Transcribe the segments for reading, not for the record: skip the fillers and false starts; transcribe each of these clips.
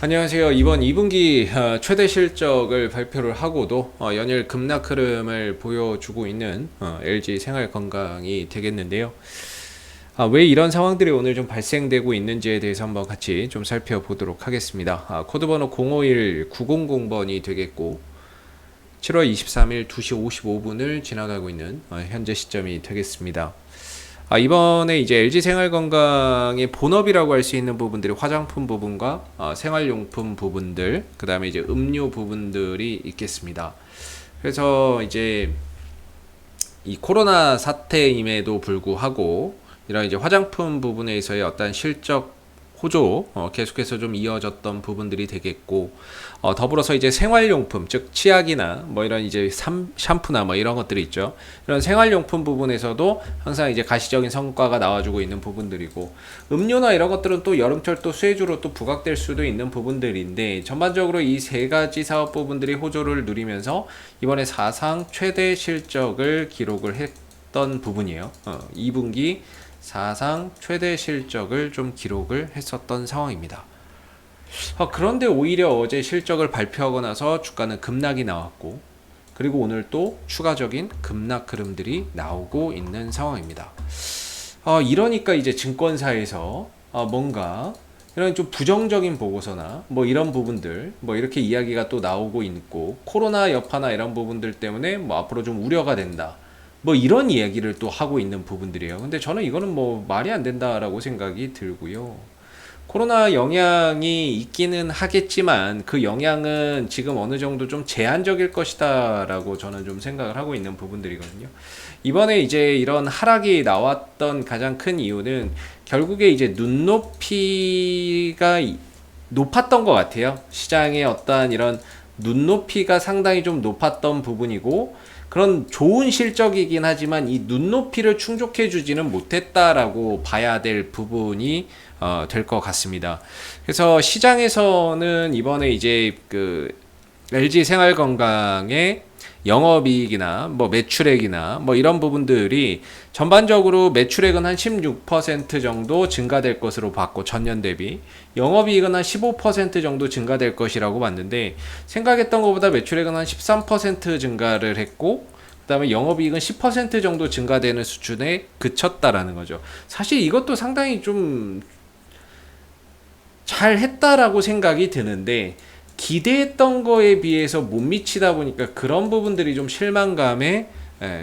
안녕하세요. 이번 2분기 최대 실적을 발표를 하고도 연일 급락 흐름을 보여주고 있는 LG 생활건강이 되겠는데요. 왜 이런 상황들이 오늘 좀 발생되고 있는지에 대해서 한번 같이 좀 살펴보도록 하겠습니다. 코드번호 051900번이 되겠고 7월 23일 2시 55분을 지나가고 있는 현재 시점이 되겠습니다. 이번에 이제 LG생활건강의 본업이라고 할 수 있는 부분들이 화장품 부분과 생활용품 부분들, 그 다음에 이제 음료 부분들이 있겠습니다. 그래서 이제 이 코로나 사태임에도 불구하고 이런 이제 화장품 부분에서의 어떤 실적 호조 계속해서 좀 이어졌던 부분들이 되겠고, 더불어서 이제 생활용품 즉 치약이나 뭐 이런 이제 샴푸나 뭐 이런 것들이 있죠. 이런 생활용품 부분에서도 항상 이제 가시적인 성과가 나와주고 있는 부분들이고, 음료나 이런 것들은 또 여름철 또 수혜주로 또 부각될 수도 있는 부분들인데, 전반적으로 이 세 가지 사업 부분들이 호조를 누리면서 이번에 사상 최대 실적을 기록을 했던 부분이에요. 2분기 사상 최대 실적을 좀 기록을 했었던 상황입니다. 그런데 오히려 어제 실적을 발표하고 나서 주가는 급락이 나왔고, 그리고 오늘 또 추가적인 급락 흐름들이 나오고 있는 상황입니다. 이러니까 이제 증권사에서 뭔가 이런 좀 부정적인 보고서나 뭐 이런 부분들 뭐 이렇게 이야기가 또 나오고 있고, 코로나 여파나 이런 부분들 때문에 뭐 앞으로 좀 우려가 된다, 뭐 이런 이야기를 또 하고 있는 부분들이에요. 근데 저는 이거는 뭐 말이 안 된다라고 생각이 들고요. 코로나 영향이 있기는 하겠지만 그 영향은 지금 어느 정도 좀 제한적일 것이다라고 저는 좀 생각을 하고 있는 부분들이거든요. 이번에 이제 이런 하락이 나왔던 가장 큰 이유는 결국에 이제 눈높이가 높았던 것 같아요. 시장의 어떤 이런 눈높이가 상당히 좀 높았던 부분이고, 그런 좋은 실적이긴 하지만 이 눈높이를 충족해 주지는 못했다라고 봐야 될 부분이 될 것 같습니다. 그래서 시장에서는 이번에 이제 그 LG 생활건강의 영업이익이나 뭐 매출액이나 뭐 이런 부분들이 전반적으로 매출액은 한 16% 정도 증가될 것으로 봤고, 전년 대비 영업이익은 한 15% 정도 증가될 것이라고 봤는데, 생각했던 것보다 매출액은 한 13% 증가를 했고, 그 다음에 영업이익은 10% 정도 증가되는 수준에 그쳤다라는 거죠. 사실 이것도 상당히 좀 잘 했다라고 생각이 드는데, 기대했던 거에 비해서 못 미치다 보니까 그런 부분들이 좀 실망감에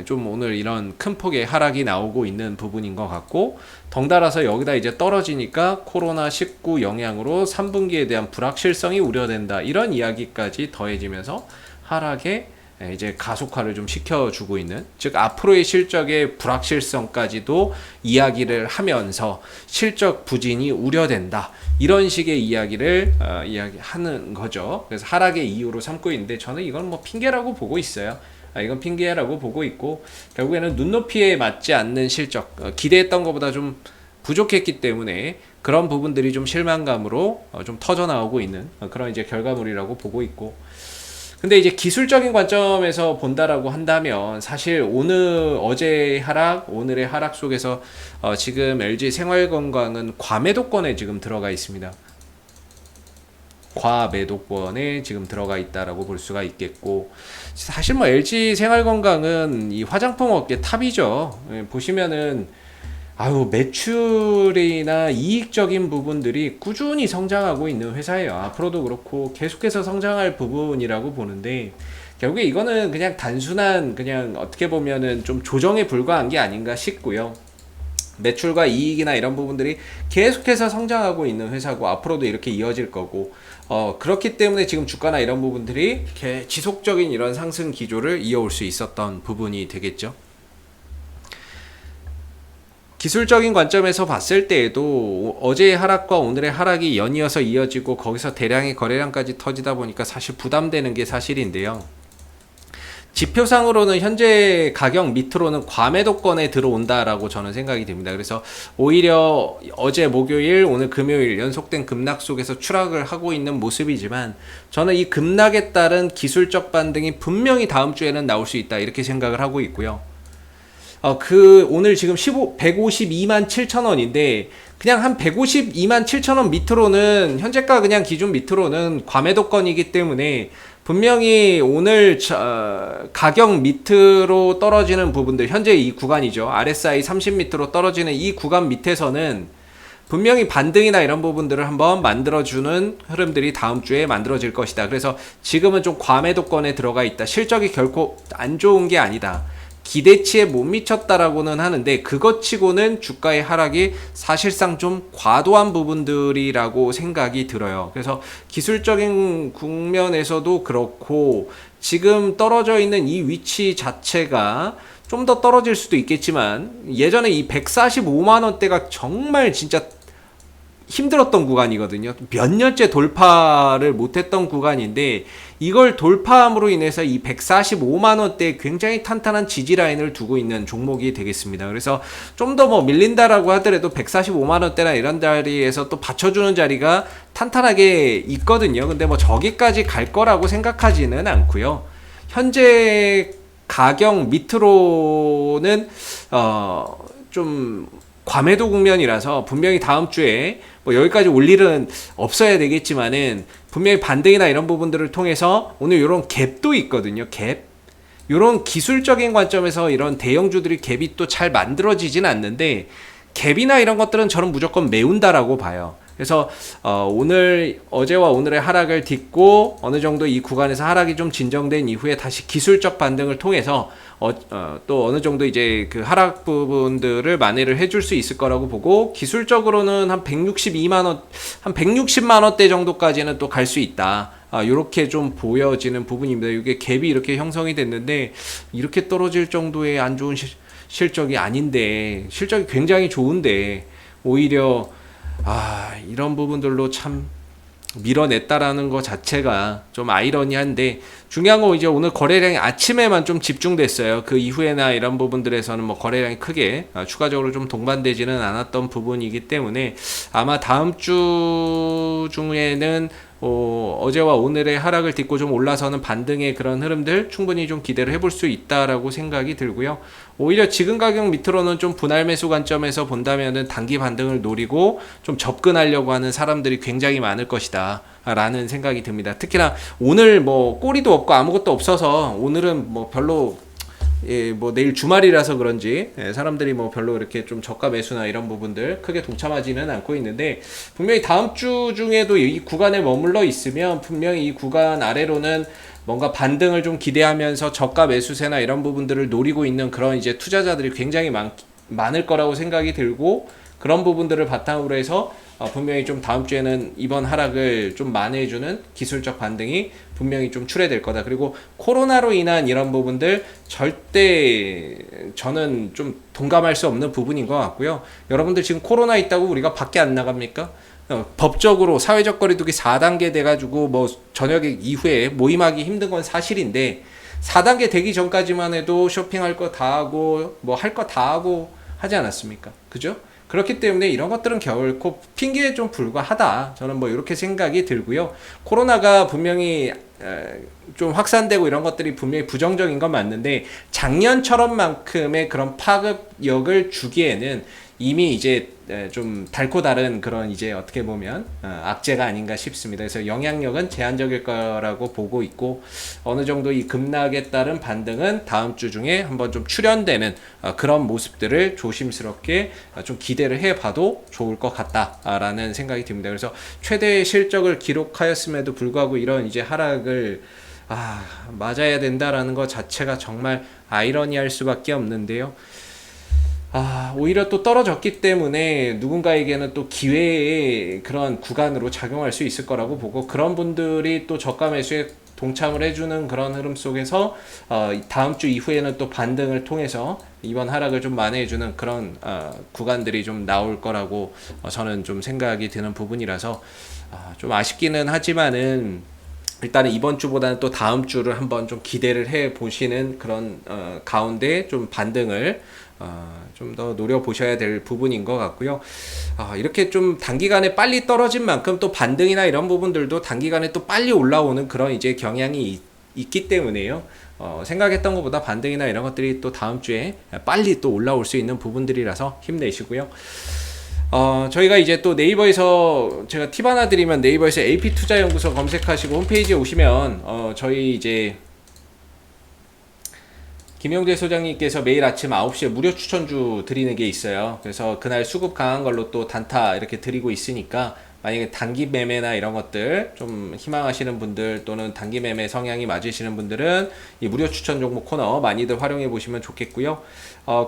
좀 오늘 이런 큰 폭의 하락이 나오고 있는 부분인 것 같고, 덩달아서 여기다 이제 떨어지니까 코로나19 영향으로 3분기에 대한 불확실성이 우려된다, 이런 이야기까지 더해지면서 하락에 이제 가속화를 좀 시켜주고 있는, 즉 앞으로의 실적의 불확실성까지도 이야기를 하면서 실적 부진이 우려된다, 이런 식의 이야기를 이야기하는 거죠. 그래서 하락의 이유로 삼고 있는데, 저는 이건 뭐 핑계라고 보고 있어요. 이건 핑계라고 보고 있고, 결국에는 눈높이에 맞지 않는 실적, 기대했던 것보다 좀 부족했기 때문에 그런 부분들이 좀 실망감으로 좀 터져 나오고 있는 그런 이제 결과물이라고 보고 있고, 근데 이제 기술적인 관점에서 본다라고 한다면 사실 어제 하락, 오늘의 하락 속에서 지금 LG 생활건강은 과매도권에 지금 들어가 있습니다. 과매도권에 지금 들어가 있다라고 볼 수가 있겠고, 사실 뭐 LG 생활건강은 이 화장품 업계 탑이죠. 보시면은 매출이나 이익적인 부분들이 꾸준히 성장하고 있는 회사예요. 앞으로도 그렇고 계속해서 성장할 부분이라고 보는데, 결국에 이거는 그냥 단순한 그냥 어떻게 보면은 좀 조정에 불과한 게 아닌가 싶고요. 매출과 이익이나 이런 부분들이 계속해서 성장하고 있는 회사고, 앞으로도 이렇게 이어질 거고, 그렇기 때문에 지금 주가나 이런 부분들이 지속적인 이런 상승 기조를 이어올 수 있었던 부분이 되겠죠. 기술적인 관점에서 봤을 때에도 어제의 하락과 오늘의 하락이 연이어서 이어지고, 거기서 대량의 거래량까지 터지다 보니까 사실 부담되는 게 사실인데요. 지표상으로는 현재 가격 밑으로는 과매도권에 들어온다라고 저는 생각이 됩니다. 그래서 오히려 어제 목요일, 오늘 금요일 연속된 급락 속에서 추락을 하고 있는 모습이지만, 저는 이 급락에 따른 기술적 반등이 분명히 다음 주에는 나올 수 있다, 이렇게 생각을 하고 있고요. 오늘 지금 152만 7천 원인데, 그냥 한 152만 7천 원 밑으로는, 현재가 그냥 기준 밑으로는 과매도권이기 때문에, 분명히 오늘 가격 밑으로 떨어지는 부분들, 현재 이 구간이죠. RSI 30 밑으로 떨어지는 이 구간 밑에서는 분명히 반등이나 이런 부분들을 한번 만들어주는 흐름들이 다음 주에 만들어질 것이다. 그래서 지금은 좀 과매도권에 들어가 있다. 실적이 결코 안 좋은 게 아니다. 기대치에 못 미쳤다라고는 하는데, 그것 치고는 주가의 하락이 사실상 좀 과도한 부분들이라고 생각이 들어요. 그래서 기술적인 국면에서도 그렇고, 지금 떨어져 있는 이 위치 자체가 좀 더 떨어질 수도 있겠지만, 예전에 이 145만원대가 정말 진짜 힘들었던 구간이거든요. 몇 년째 돌파를 못했던 구간인데, 이걸 돌파함으로 인해서 이 145만원대 굉장히 탄탄한 지지 라인을 두고 있는 종목이 되겠습니다. 그래서 좀 더 뭐 밀린다라고 하더라도 145만원대나 이런 자리에서 또 받쳐주는 자리가 탄탄하게 있거든요. 근데 뭐 저기까지 갈 거라고 생각하지는 않고요. 현재 가격 밑으로는 좀 과매도 국면이라서 분명히 다음 주에 뭐 여기까지 올 일은 없어야 되겠지만은, 분명히 반등이나 이런 부분들을 통해서 오늘 이런 갭도 있거든요. 갭. 이런 기술적인 관점에서 이런 대형주들이 갭이 또 잘 만들어지진 않는데, 갭이나 이런 것들은 저는 무조건 메운다라고 봐요. 그래서 오늘, 어제와 오늘의 하락을 딛고 어느 정도 이 구간에서 하락이 좀 진정된 이후에 다시 기술적 반등을 통해서 또 어느 정도 이제 그 하락 부분들을 만회를 해줄 수 있을 거라고 보고, 기술적으로는 한 162만원, 한 160만원대 정도까지는 또 갈 수 있다. 요렇게 좀 보여지는 부분입니다. 이게 갭이 이렇게 형성이 됐는데, 이렇게 떨어질 정도의 안 좋은 실적이 아닌데, 실적이 굉장히 좋은데, 오히려 이런 부분들로 참 밀어냈다라는 것 자체가 좀 아이러니한데, 중요한 건 이제 오늘 거래량이 아침에만 좀 집중됐어요. 그 이후에나 이런 부분들에서는 뭐 거래량이 크게 추가적으로 좀 동반되지는 않았던 부분이기 때문에, 아마 다음 주 중에는 어제와 오늘의 하락을 딛고 좀 올라서는 반등의 그런 흐름들 충분히 좀 기대를 해볼 수 있다라고 생각이 들고요. 오히려 지금 가격 밑으로는 좀 분할 매수 관점에서 본다면은 단기 반등을 노리고 좀 접근하려고 하는 사람들이 굉장히 많을 것이다 라는 생각이 듭니다. 특히나 오늘 뭐 꼬리도 없고 아무것도 없어서, 오늘은 뭐 별로 뭐 내일 주말이라서 그런지 사람들이 뭐 별로 이렇게 좀 저가 매수나 이런 부분들 크게 동참하지는 않고 있는데, 분명히 다음 주 중에도 이 구간에 머물러 있으면 분명히 이 구간 아래로는 뭔가 반등을 좀 기대하면서 저가 매수세나 이런 부분들을 노리고 있는 그런 이제 투자자들이 굉장히 많을 거라고 생각이 들고, 그런 부분들을 바탕으로 해서 분명히 좀 다음 주에는 이번 하락을 좀 만회해주는 기술적 반등이 분명히 좀 출해될 거다. 그리고 코로나로 인한 이런 부분들 절대 저는 좀 동감할 수 없는 부분인 것 같고요. 여러분들 지금 코로나 있다고 우리가 밖에 안 나갑니까? 법적으로 사회적 거리두기 4단계 돼가지고 뭐 저녁 이후에 모임하기 힘든 건 사실인데, 4단계 되기 전까지만 해도 쇼핑할 거 다 하고 뭐 할 거 다 하고 하지 않았습니까? 그죠? 그렇기 때문에 이런 것들은 결코 핑계에 좀 불과하다. 저는 뭐 이렇게 생각이 들고요. 코로나가 분명히 좀 확산되고 이런 것들이 분명히 부정적인 건 맞는데, 작년처럼만큼의 그런 파급력을 주기에는 이미 이제 좀 달고 다른 그런 이제 어떻게 보면 악재가 아닌가 싶습니다. 그래서 영향력은 제한적일 거라고 보고 있고, 어느 정도 이 급락에 따른 반등은 다음 주 중에 한번 좀 출현되는 그런 모습들을 조심스럽게 좀 기대를 해봐도 좋을 것 같다라는 생각이 듭니다. 그래서 최대 실적을 기록하였음에도 불구하고 이런 이제 하락을 맞아야 된다라는 것 자체가 정말 아이러니할 수밖에 없는데요. 오히려 또 떨어졌기 때문에 누군가에게는 또 기회의 그런 구간으로 작용할 수 있을 거라고 보고, 그런 분들이 또 저가 매수에 동참을 해주는 그런 흐름 속에서 다음 주 이후에는 또 반등을 통해서 이번 하락을 좀 만회해주는 그런 구간들이 좀 나올 거라고 저는 좀 생각이 드는 부분이라서 좀 아쉽기는 하지만은, 일단은 이번 주보다는 또 다음 주를 한번 좀 기대를 해 보시는 그런 가운데 좀 반등을 좀 더 노려보셔야 될 부분인 것 같고요. 이렇게 좀 단기간에 빨리 떨어진 만큼 또 반등이나 이런 부분들도 단기간에 또 빨리 올라오는 그런 이제 경향이 있기 때문에요. 생각했던 것보다 반등이나 이런 것들이 또 다음 주에 빨리 또 올라올 수 있는 부분들이라서 힘내시고요. 저희가 이제 또 네이버에서 제가 팁 하나 드리면, 네이버에서 AP투자연구소 검색하시고 홈페이지에 오시면 저희 이제 김영재 소장님께서 매일 아침 9시에 무료 추천주 드리는 게 있어요. 그래서 그날 수급 강한 걸로 또 단타 이렇게 드리고 있으니까, 만약에 단기 매매나 이런 것들 좀 희망하시는 분들, 또는 단기 매매 성향이 맞으시는 분들은 이 무료 추천 종목 코너 많이들 활용해 보시면 좋겠고요.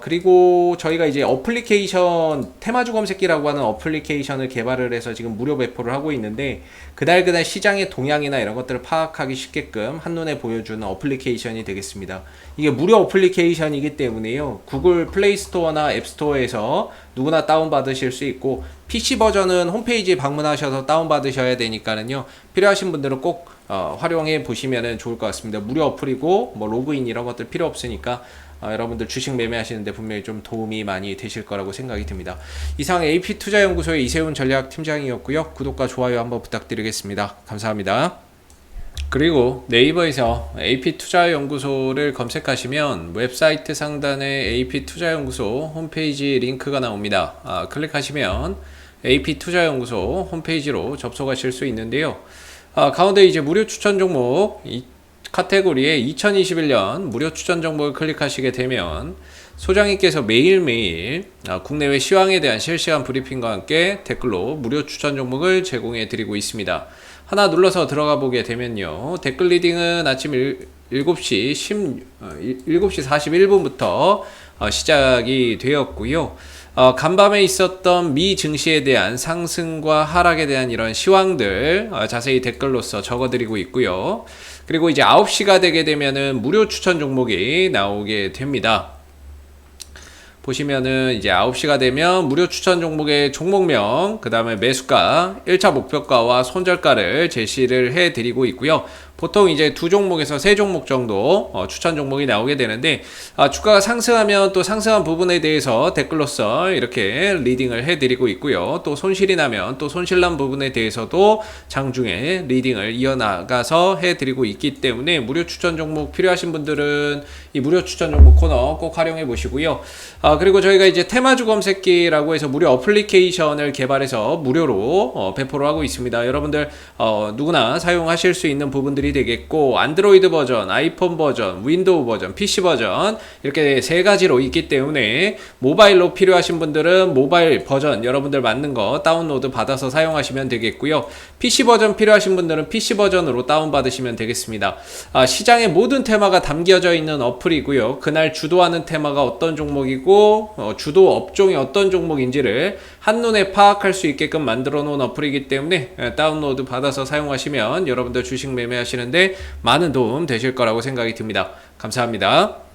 그리고 저희가 이제 어플리케이션, 테마주 검색기라고 하는 어플리케이션을 개발을 해서 지금 무료 배포를 하고 있는데, 그날 시장의 동향이나 이런 것들을 파악하기 쉽게끔 한눈에 보여주는 어플리케이션이 되겠습니다. 이게 무료 어플리케이션이기 때문에요, 구글 플레이 스토어나 앱 스토어에서 누구나 다운받으실 수 있고, PC 버전은 홈페이지에 방문하셔서 다운받으셔야 되니까는요, 필요하신 분들은 꼭 활용해 보시면 좋을 것 같습니다. 무료 어플이고 뭐 로그인 이런 것들 필요 없으니까 여러분들 주식 매매하시는데 분명히 좀 도움이 많이 되실 거라고 생각이 듭니다. 이상 AP투자연구소의 이세훈 전략팀장이었고요. 구독과 좋아요 한번 부탁드리겠습니다. 감사합니다. 그리고 네이버에서 AP투자연구소를 검색하시면 웹사이트 상단에 AP투자연구소 홈페이지 링크가 나옵니다. 클릭하시면 AP투자연구소 홈페이지로 접속하실 수 있는데요. 가운데 이제 무료 추천 종목 카테고리에 2021년 무료 추천 종목을 클릭하시게 되면 소장님께서 매일매일 국내외 시황에 대한 실시간 브리핑과 함께 댓글로 무료 추천 종목을 제공해 드리고 있습니다. 하나 눌러서 들어가 보게 되면요, 댓글 리딩은 아침 7시 41분부터 시작이 되었고요. 간밤에 있었던 미 증시에 대한 상승과 하락에 대한 이런 시황들 자세히 댓글로서 적어드리고 있고요. 그리고 이제 9시가 되게 되면은 무료 추천 종목이 나오게 됩니다. 보시면은 이제 9시가 되면 무료 추천 종목의 종목명, 그 다음에 매수가, 1차 목표가와 손절가를 제시를 해 드리고 있고요. 보통 이제 2종목에서 3종목 정도 추천 종목이 나오게 되는데, 주가가 상승하면 또 상승한 부분에 대해서 댓글로서 이렇게 리딩을 해드리고 있고요. 또 손실이 나면 또 손실난 부분에 대해서도 장중에 리딩을 이어나가서 해드리고 있기 때문에, 무료 추천 종목 필요하신 분들은 이 무료 추천 종목 코너 꼭 활용해 보시고요. 그리고 저희가 이제 테마주 검색기라고 해서 무료 어플리케이션을 개발해서 무료로 배포를 하고 있습니다. 여러분들 누구나 사용하실 수 있는 부분들이 되겠고, 안드로이드 버전, 아이폰 버전, 윈도우 버전, PC 버전 이렇게 3가지로 있기 때문에, 모바일로 필요하신 분들은 모바일 버전 여러분들 맞는 거 다운로드 받아서 사용하시면 되겠고요. PC 버전 필요하신 분들은 PC 버전으로 다운받으시면 되겠습니다. 시장의 모든 테마가 담겨져 있는 어플이고요. 그날 주도하는 테마가 어떤 종목이고 주도 업종이 어떤 종목인지를 한눈에 파악할 수 있게끔 만들어 놓은 어플이기 때문에 다운로드 받아서 사용하시면 여러분들 주식 매매하시는데 많은 도움 되실 거라고 생각이 듭니다. 감사합니다.